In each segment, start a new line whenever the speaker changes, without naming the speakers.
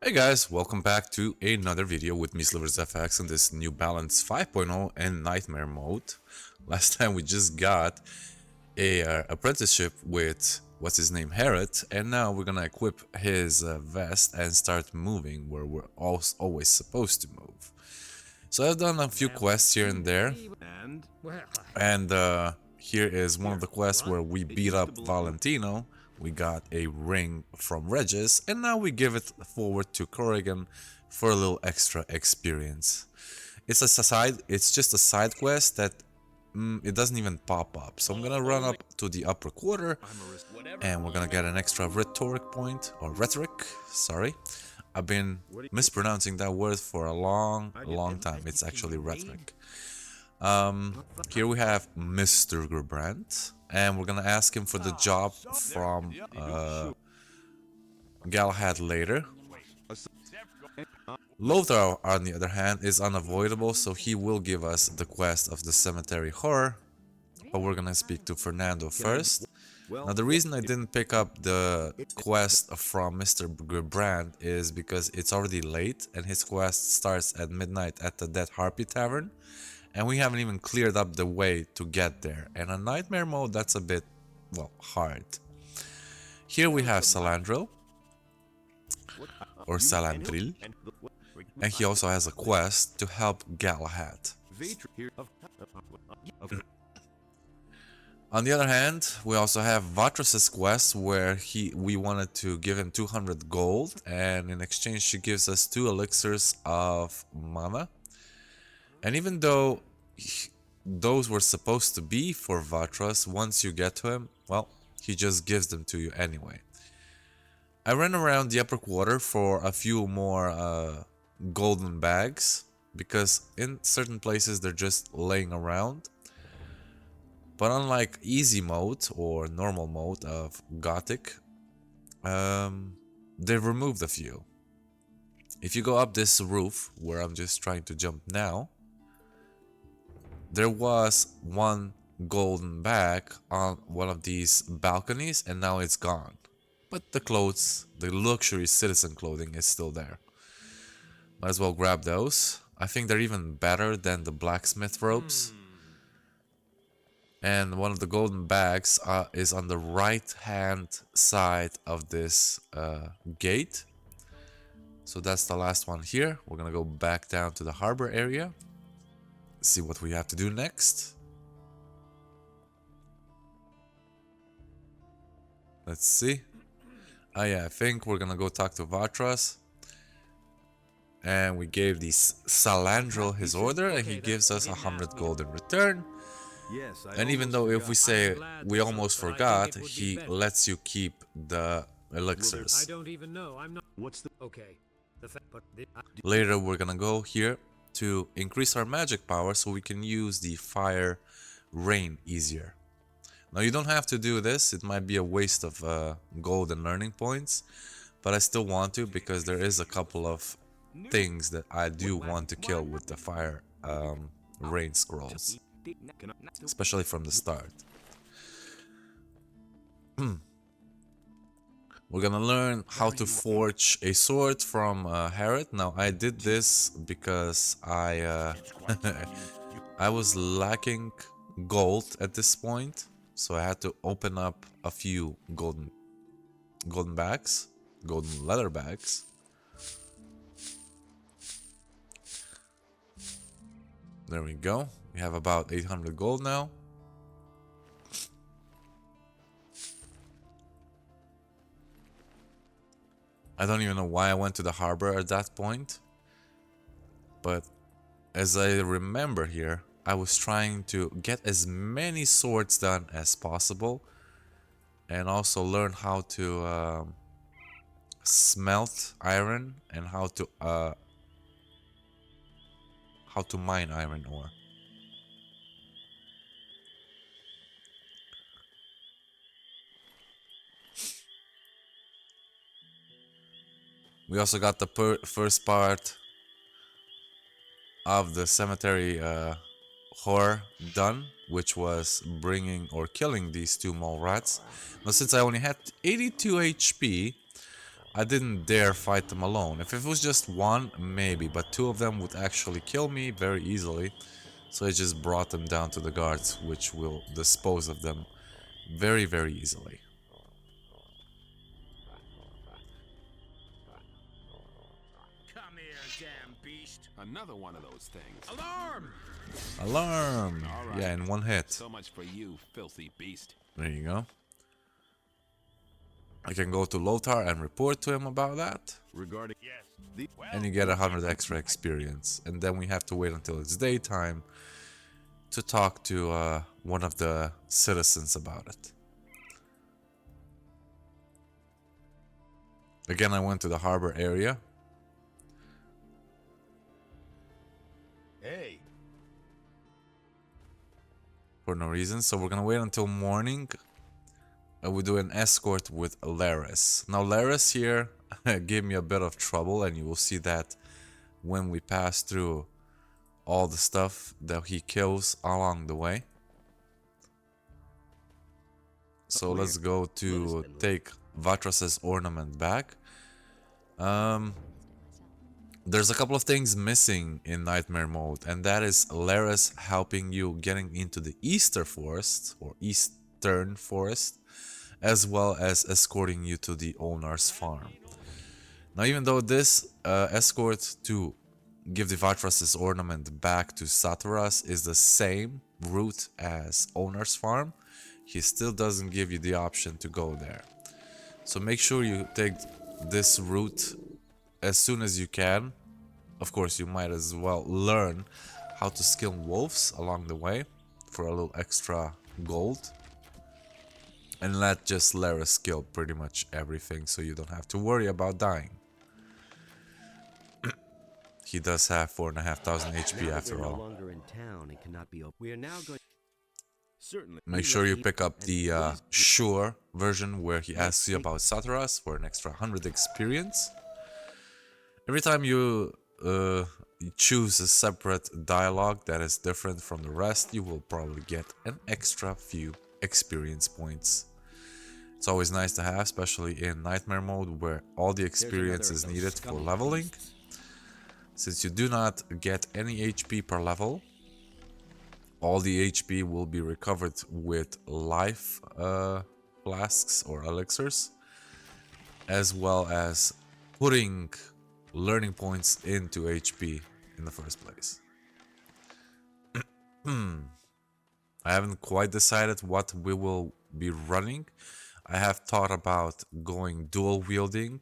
Hey guys, welcome back to another video with me, SliversFX, in this New Balance 5.0 and Nightmare mode. Last time we just got a apprenticeship with, what's his name, Harad, and now we're gonna equip his vest and start moving where we're always supposed to move. So I've done a few quests here and there, and here is one of the quests where we beat up Valentino. We got a ring from Regis, and now we give it forward to Corrigan for a little extra experience. It's just a side quest that it doesn't even pop up. So I'm gonna run up to the upper quarter, and we're gonna get an extra rhetoric. Sorry, I've been mispronouncing that word for a long time. It's actually rhetoric. Here we have Mr. Gerbrandt, and we're gonna ask him for the job from Galahad later. Lothar, on the other hand, is unavoidable, so he will give us the quest of the Cemetery Horror, but we're gonna speak to Fernando first. Now, the reason I didn't pick up the quest from Mr. Gerbrandt is because it's already late, and his quest starts at midnight at the Dead Harpy Tavern. And we haven't even cleared up the way to get there. And on Nightmare mode, that's a bit, well, hard. Here we have Salandril, or Salandril, and he also has a quest to help Galahad. On the other hand, we also have Vatras' quest, where we wanted to give him 200 gold, and in exchange she gives us 2 elixirs of mana. And even though those were supposed to be for Vatras, once you get to him, well, he just gives them to you anyway. I ran around the upper quarter for a few more golden bags, because in certain places they're just laying around. But unlike easy mode or normal mode of Gothic, they've removed a few. If you go up this roof, where I'm just trying to jump now, there was one golden bag on one of these balconies, and now it's gone. But the clothes, the luxury citizen clothing, is still there. Might as well grab those. I think they're even better than the blacksmith robes. And one of the golden bags is on the right hand side of this gate. So that's the last one here. We're gonna go back down to the harbor area. See what we have to do next. Let's see. Oh yeah, I think we're gonna go talk to Vatras. And we gave this Salandril his order, and he gives us 100 gold in return. And even though if we say we almost forgot, he lets you keep the elixirs. Later we're gonna go here to increase our magic power so we can use the fire rain easier. Now you don't have to do this, it might be a waste of gold and learning points, but I still want to, because there is a couple of things that I do want to kill with the fire rain scrolls, especially from the start. We're gonna learn how to forge a sword from Harad. Now I did this because I I was lacking gold at this point, so I had to open up a few golden bags, golden leather bags. There we go. We have about 800 gold now. I don't even know why I went to the harbor at that point, but as I remember here, I was trying to get as many swords done as possible, and also learn how to smelt iron and how to mine iron ore. We also got the first part of the cemetery horror done, which was bringing or killing these 2 mole rats. Now since I only had 82 HP, I didn't dare fight them alone. If it was just one, maybe, but two of them would actually kill me very easily. So I just brought them down to the guards, which will dispose of them very, very easily.
Come here, damn beast.
Another one of those things.
Alarm!
Alarm!
All right.
Yeah, in one hit.
So much for you, filthy beast.
There you go. I can go to Lothar and report to him about that.
Regarding
And you get 100 extra experience. And then we have to wait until it's daytime to talk to one of the citizens about it. Again, I went to the harbor area.
Hey.
For no reason, so we're gonna wait until morning. We do an escort with Lares. Now Lares here gave me a bit of trouble, and you will see that when we pass through all the stuff that he kills along the way. So let's go to take Vatras's ornament back. There's a couple of things missing in Nightmare mode, and that is Lares helping you getting into the Eastern Forest, or Eastern Forest, as well as escorting you to the owner's farm. Now, even though this escort to give the Vatras's ornament back to Saturas is the same route as owner's farm, he still doesn't give you the option to go there. So make sure you take this route as soon as you can. Of course, you might as well learn how to skill wolves along the way for a little extra gold. And let just Lares skill pretty much everything, so you don't have to worry about dying. He does have 4,500 HP after all. Make sure you pick up the Sure version where he asks you about Saturas for an extra 100 experience. Every time you choose a separate dialogue that is different from the rest, you will probably get an extra few experience points. It's always nice to have, especially in Nightmare mode where all the experience is needed for leveling. Since you do not get any HP per level, all the HP will be recovered with life flasks or elixirs, as well as putting learning points into HP in the first place. I haven't quite decided what we will be running. I have thought about going dual wielding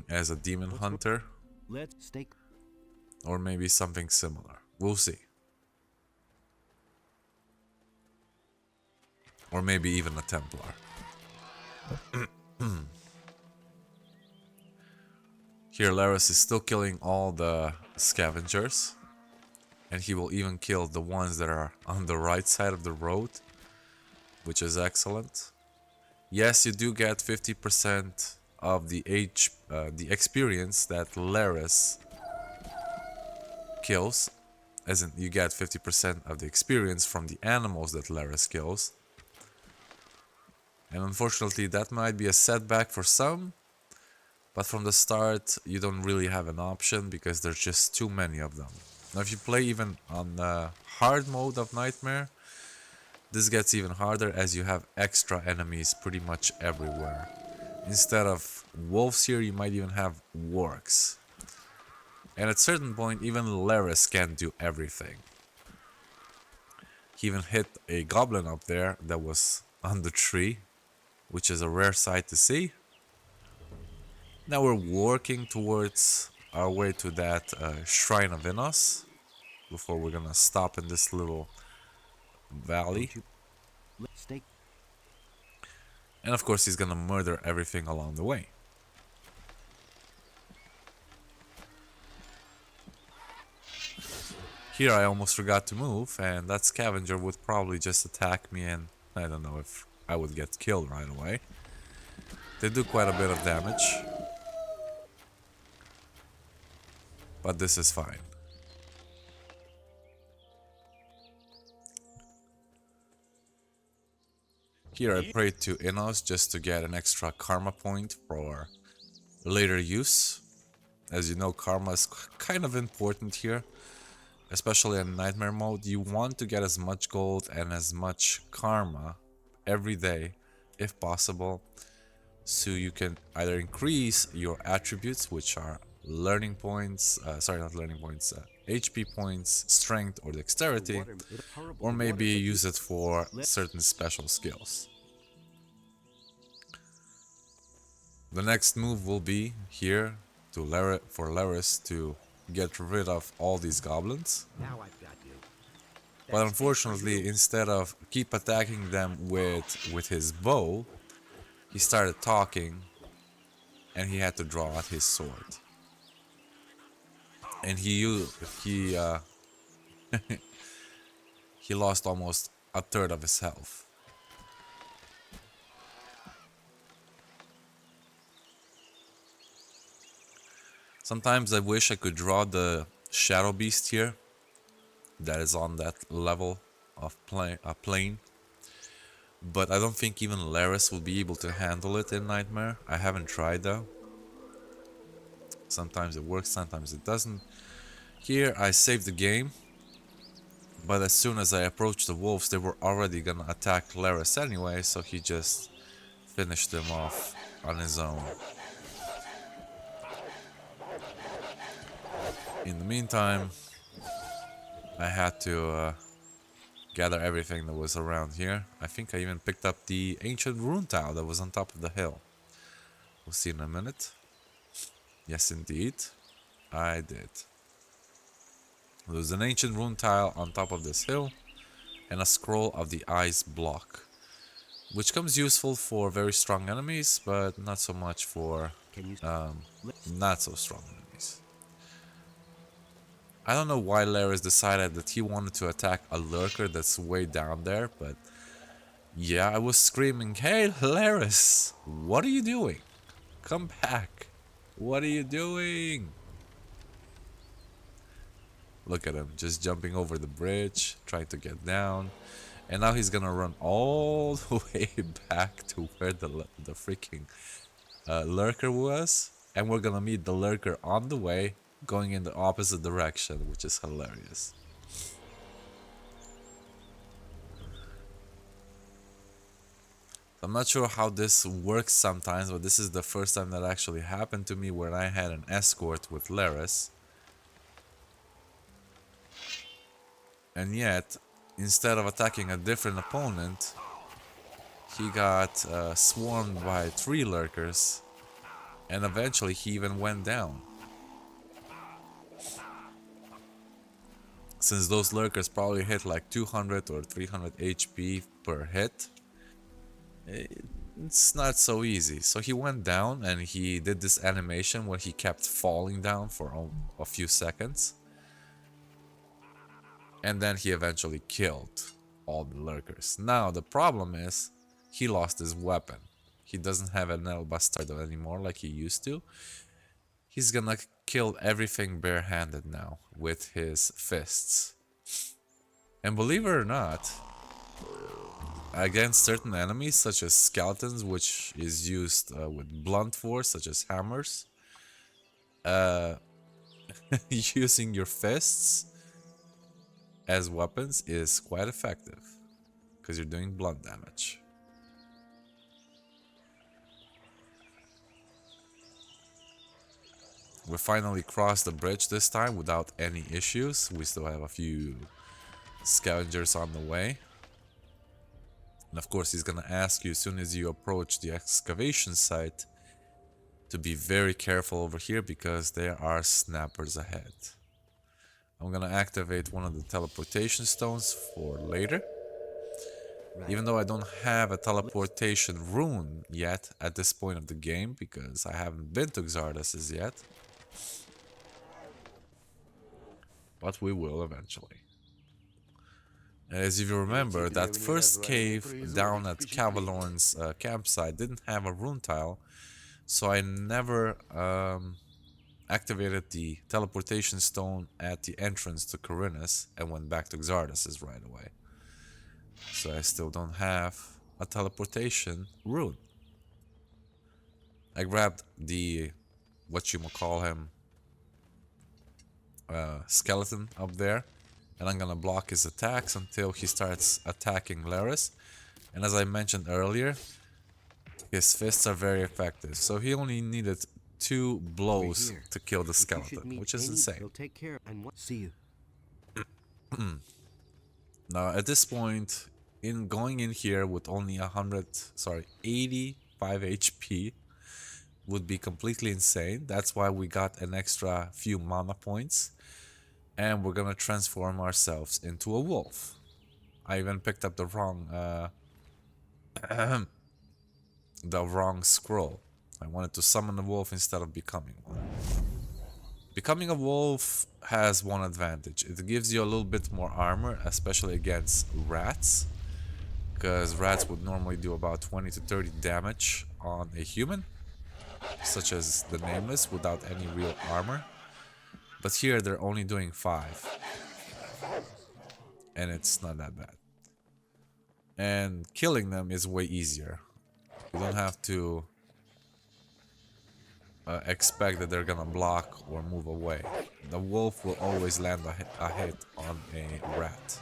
as a demon hunter,
Let's stay.
or maybe something similar. We'll see. Or maybe even a Templar. Here Lares is still killing all the scavengers, and he will even kill the ones that are on the right side of the road, which is excellent. Yes, you do get 50% of the experience that Lares kills, as in you get 50% of the experience from the animals that Lares kills. And unfortunately that might be a setback for some, but from the start you don't really have an option because there's just too many of them. Now if you play even on the hard mode of Nightmare, this gets even harder as you have extra enemies pretty much everywhere. Instead of wolves here, you might even have wargs. And at a certain point, even Lares can't do everything. He even hit a goblin up there that was on the tree, which is a rare sight to see. Now we're working towards our way to that Shrine of Innos, before we're gonna stop in this little valley.
Let's stay.
And of course he's gonna murder everything along the way. Here I almost forgot to move, and that scavenger would probably just attack me, and I don't know if I would get killed right away. They do quite a bit of damage, but this is fine. Here I prayed to Innos just to get an extra karma point for later use. As you know, karma is kind of important here, especially in nightmare mode. You want to get as much gold and as much karma every day, if possible, so you can either increase your attributes, which are learning points, sorry, not learning points, HP points, strength or dexterity, or maybe use it for certain special skills. The next move will be here for Lares to get rid of all these goblins.
Now I've got you.
But unfortunately, instead of keep attacking them with his bow, he started talking and he had to draw out his sword. And he he lost almost a third of his health. Sometimes I wish I could draw the shadow beast here that is on that level of plane. But I don't think even Lares will be able to handle it in Nightmare. I haven't tried though. Sometimes it works, sometimes it doesn't. Here I saved the game, but as soon as I approached the wolves, they were already gonna attack Lares anyway, so he just finished them off on his own. In the meantime, I had to gather everything that was around here. I think I even picked up the ancient rune tile that was on top of the hill. We'll see in a minute. Yes, indeed, I did. There's an ancient rune tile on top of this hill and a scroll of the ice block, which comes useful for very strong enemies, but not so much for not so strong enemies. I don't know why Lares decided that he wanted to attack a lurker that's way down there, but yeah, I was screaming, "Hey Lares, what are you doing? Come back. What are you doing?" Look at him, just jumping over the bridge, trying to get down. And now he's gonna run all the way back to where the freaking lurker was. And we're gonna meet the lurker on the way, going in the opposite direction, which is hilarious. I'm not sure how this works sometimes, but this is the first time that actually happened to me where I had an escort with Lares. And yet, instead of attacking a different opponent, he got swarmed by 3 lurkers, and eventually he even went down. Since those lurkers probably hit like 200 or 300 HP per hit, it's not so easy. So he went down and he did this animation where he kept falling down for a few seconds. And then he eventually killed all the lurkers. Now the problem is he lost his weapon. He doesn't have an El Bastardo anymore like he used to. He's gonna kill everything barehanded now with his fists. And believe it or not, against certain enemies such as skeletons, which is used with blunt force such as hammers, using your fists as weapons is quite effective because you're doing blunt damage. We finally crossed the bridge this time without any issues. We still have a few scavengers on the way. And of course he's gonna ask you as soon as you approach the excavation site to be very careful over here because there are snappers ahead. I'm gonna activate one of the teleportation stones for later. Even though I don't have a teleportation rune yet at this point of the game because I haven't been to Xardus as yet. But we will eventually. As if you remember, that first cave down at Cavalorn's campsite didn't have a rune tile, so I never activated the teleportation stone at the entrance to Khorinis and went back to Xardus right away. So I still don't have a teleportation rune. I grabbed the, what you call him, skeleton up there, and I'm gonna block his attacks until he starts attacking Lares. And as I mentioned earlier, his fists are very effective, so he only needed 2 blows to kill the skeleton, which is insane.
He'll take care and what? See you.
Now at this point, in going in here with only 85 HP would be completely insane. That's why we got an extra few mana points, and we're gonna transform ourselves into a wolf. I even picked up the wrong scroll. I wanted to summon a wolf instead of becoming one. Becoming a wolf has one advantage. It gives you a little bit more armor, especially against rats, because rats would normally do about 20 to 30 damage on a human, such as the Nameless, without any real armor. But here they're only doing 5, and it's not that bad. And killing them is way easier. You don't have to expect that they're gonna block or move away. The wolf will always land a hit on a rat.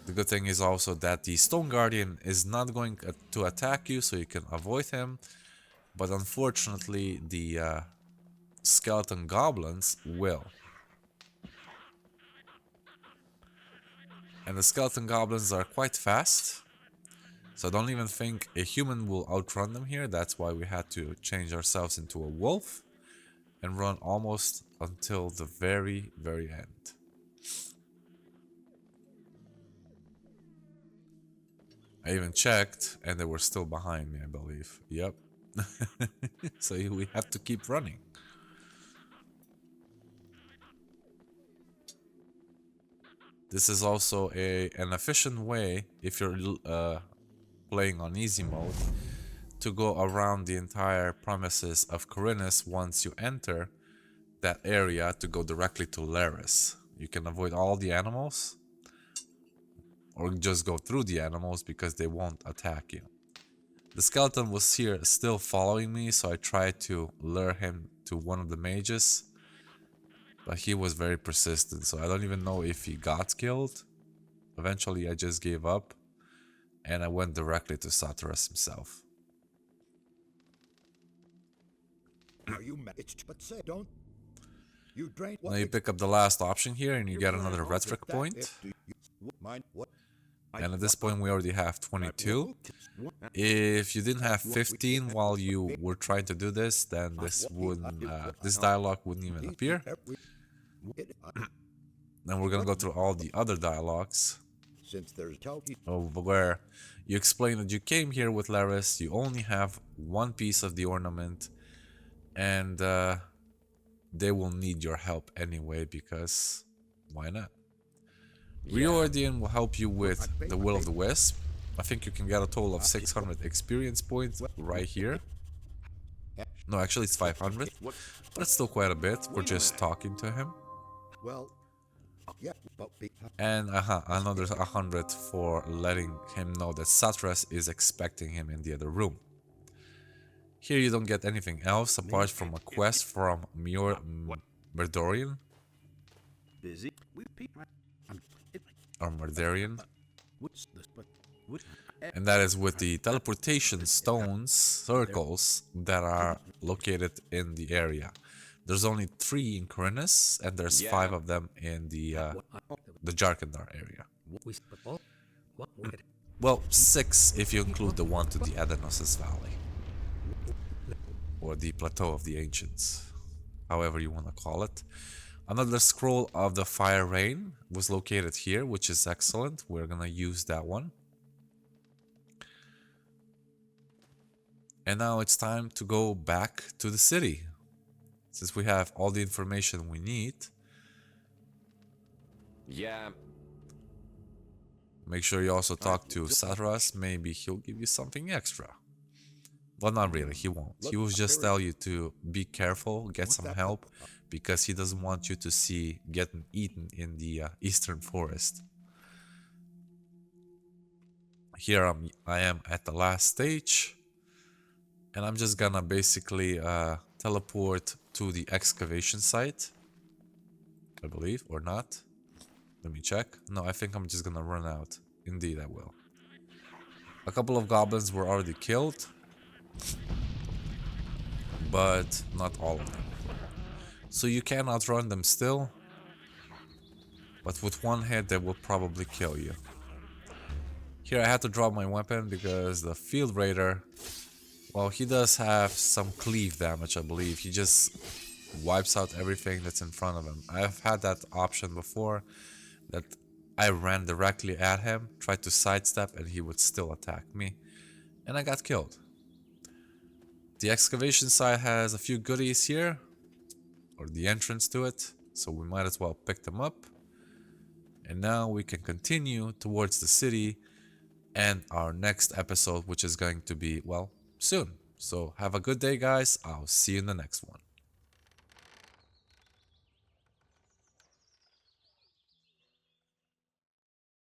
The good thing is also that the Stone Guardian is not going to attack you, so you can avoid him. But unfortunately, the skeleton goblins will. And the skeleton goblins are quite fast, so I don't even think a human will outrun them here. That's why we had to change ourselves into a wolf and run almost until the very, very end. I even checked and they were still behind me, I believe. Yep. So we have to keep running. This is also an efficient way, if you're playing on easy mode, to go around the entire premises of Khorinis once you enter that area to go directly to Lares. You can avoid all the animals, or just go through the animals because they won't attack you. The skeleton was here still following me, so I tried to lure him to one of the mages, but he was very persistent, so I don't even know if he got killed. Eventually I just gave up and I went directly to Saturas himself.
Are you but say don't you drain
Now you pick up the last option here and you get another rhetoric point. And at this point we already have 22. If you didn't have 15 while you were trying to do this, then this dialogue wouldn't even appear. Then we're gonna go through all the other dialogues, where you explain that you came here with Lares, you only have 1 piece of the ornament, and they will need your help anyway, because why not? Riordian will help you with the Will of the Wisp. I think you can get a total of 600 experience points right here. No, actually it's 500, but it's still quite a bit for just talking to him.
Well, yeah, but
And another 100 for letting him know that Saturas is expecting him in the other room. Here you don't get anything else apart from a quest from Murdorian
Busy.
or Murdarian, and that is with the teleportation stones, circles, that are located in the area. There's only 3 in Khorinis, and there's 5 of them in the Jarkandar area. Well, 6 if you include the one to the Adenos's Valley, or the Plateau of the Ancients, however you want to call it. Another scroll of the Fire Rain was located here, which is excellent. We're gonna use that one. And now it's time to go back to the city, since we have all the information we need.
Yeah.
Make sure you also talk to Saturas. Maybe he'll give you something extra. Well, not really, he won't. He will just tell you to be careful, get some help, because he doesn't want you to see getting eaten in the eastern forest. Here I am at the last stage, and I'm just gonna basically teleport to the excavation site, I believe, or not. Let me check. No, I think I'm just gonna run out. Indeed, I will. A couple of goblins were already killed, but not all of them. So you can outrun them still, but with one hit they will probably kill you. Here I had to drop my weapon because the field raider, well, he does have some cleave damage, I believe. He just wipes out everything that's in front of him. I've had that option before, that I ran directly at him, tried to sidestep, and he would still attack me, and I got killed. The excavation site has a few goodies here, or the entrance to it, so we might as well pick them up. And now we can continue towards the city and our next episode, which is going to be, well, soon. So have a good day, guys. I'll see you in the next one.